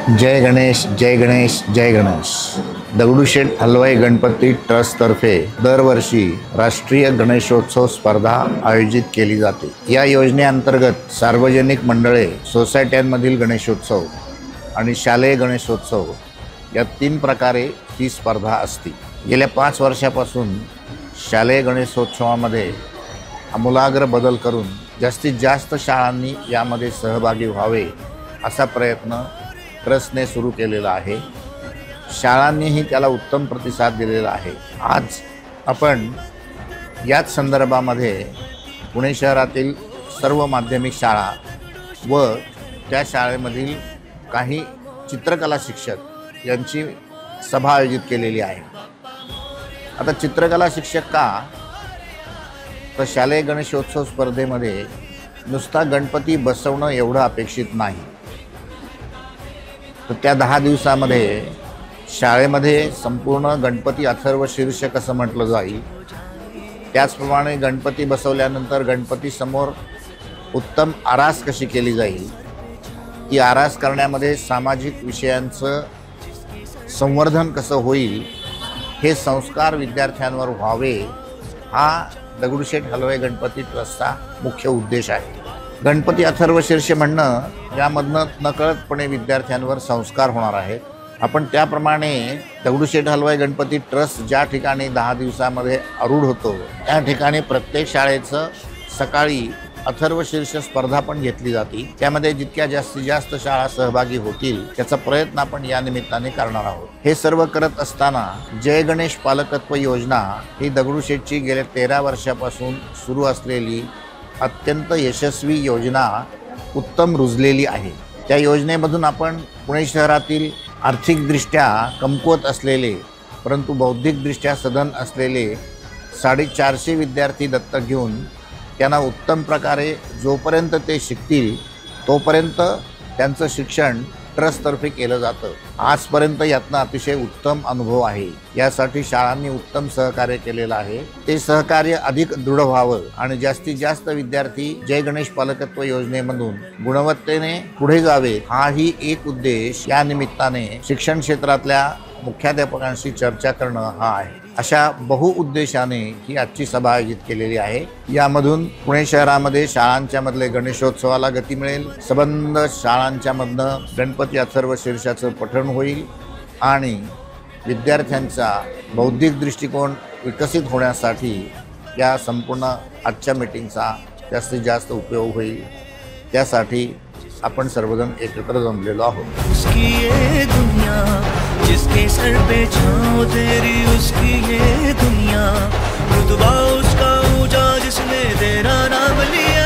जय गणेश जय गणेश जय गणेश। दगडूशेठ हलवाई गणपती ट्रस्टतर्फे दरवर्षी राष्ट्रीय गणेशोत्सव स्पर्धा आयोजित केली जाते। या योजनेअंतर्गत सार्वजनिक मंडळे, सोसायट्यांमधील गणेशोत्सव आणि शालेय गणेशोत्सव या 3 प्रकारे ही स्पर्धा असते। गेल्या 5 वर्षापासून शालेय गणेशोत्सवामध्ये आमूलाग्र बदल करून जास्तीत जास्त शाळांनी यामध्ये सहभागी व्हावे असा प्रयत्न ट्रस्टने सुरू केलेला आहे। शाळांनीही त्याला उत्तम प्रतिसाद दिलेला आहे। आज आपण याच संदर्भामध्ये पुणे शहरातील सर्व माध्यमिक शाळा व त्या शाळेमधील काही चित्रकला शिक्षक यांची सभा आयोजित केलेली आहे। आता चित्रकला शिक्षक का, तर शालेय गणेशोत्सव स्पर्धेमध्ये नुसता गणपती बसवणं एवढं अपेक्षित नाही, तर त्या 10 दिवसामध्ये शाळेमध्ये संपूर्ण गणपती अथर्व शीर्ष कसं म्हटलं जाईल, त्याचप्रमाणे गणपती बसवल्यानंतर गणपतीसमोर उत्तम आरास कशी केली जाईल, ती आरास करण्यामध्ये सामाजिक विषयांचं संवर्धन कसं होईल, हे संस्कार विद्यार्थ्यांवर व्हावे, हा दगडूशेठ हलवाई गणपती ट्रस्टचा मुख्य उद्देश आहे। गणपती अथर्व शीर्ष म्हणणं यामधनं नकळतपणे विद्यार्थ्यांवर संस्कार होणार आहेत। आपण त्याप्रमाणे दगडूशेठ हलवाई गणपती ट्रस्ट ज्या ठिकाणी 10 दिवसामध्ये आरूढ होतो त्या ठिकाणी प्रत्येक शाळेचं सकाळी अथर्व शीर्ष स्पर्धा पण घेतली जाते। त्यामध्ये जितक्या जास्तीत जास्त शाळा सहभागी होतील त्याचा प्रयत्न आपण या निमित्ताने करणार आहोत। हे सर्व करत असताना जय गणेश पालकत्व योजना ही दगडूशेठची गेल्या 13 वर्षापासून सुरू असलेली अत्यंत यशस्वी योजना उत्तम रुजलेली आहे। त्या योजनेमधून आपण पुणे शहरातील आर्थिकदृष्ट्या कमकुवत असलेले परंतु बौद्धिकदृष्ट्या सधन असलेले 450 विद्यार्थी दत्तक घेऊन त्यांना उत्तम प्रकारे जोपर्यंत ते शिकतील तोपर्यंत त्यांचं शिक्षण ट्रस्टतर्फे केलं जातं। आजपर्यंत यातनं अतिशय उत्तम अनुभव आहे। यासाठी शाळांनी उत्तम सहकार्य केलेलं आहे। ते सहकार्य अधिक दृढ व्हावं आणि जास्तीत जास्त विद्यार्थी जय गणेश पालकत्व योजनेमधून गुणवत्तेने पुढे जावे, हाही एक उद्देश या निमित्ताने शिक्षण क्षेत्रातल्या मुख्याध्यापकांशी चर्चा करणं हा आहे। अशा बहुउद्देशाने ही आजची सभा आयोजित केलेली आहे। यामधून पुणे शहरामध्ये शाळांच्या मधले गणेशोत्सवाला गती मिळेल, संबंध शाळांच्या मधनं गणपती अथर्व शीर्षाचं पठण होईल आणि विद्यार्थ्यांचा बौद्धिक दृष्टिकोन विकसित होण्यासाठी या संपूर्ण आजच्या मीटिंगचा जास्तीत जास्त उपयोग होईल। त्यासाठी आपण सर्वजण एकत्र जमलेलो आहोत। जिसके सर पे छाँव तेरी उसकी ये दुनिया, रुतबा उसका ऊंचा जिसने तेरा नाम लिया।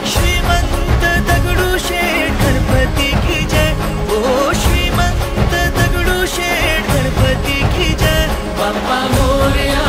श्रीमंत दगडूशेठ गणपती की जय, ओ श्रीमंत दगडूशेठ गणपती की जय। बाप्पा मोरया।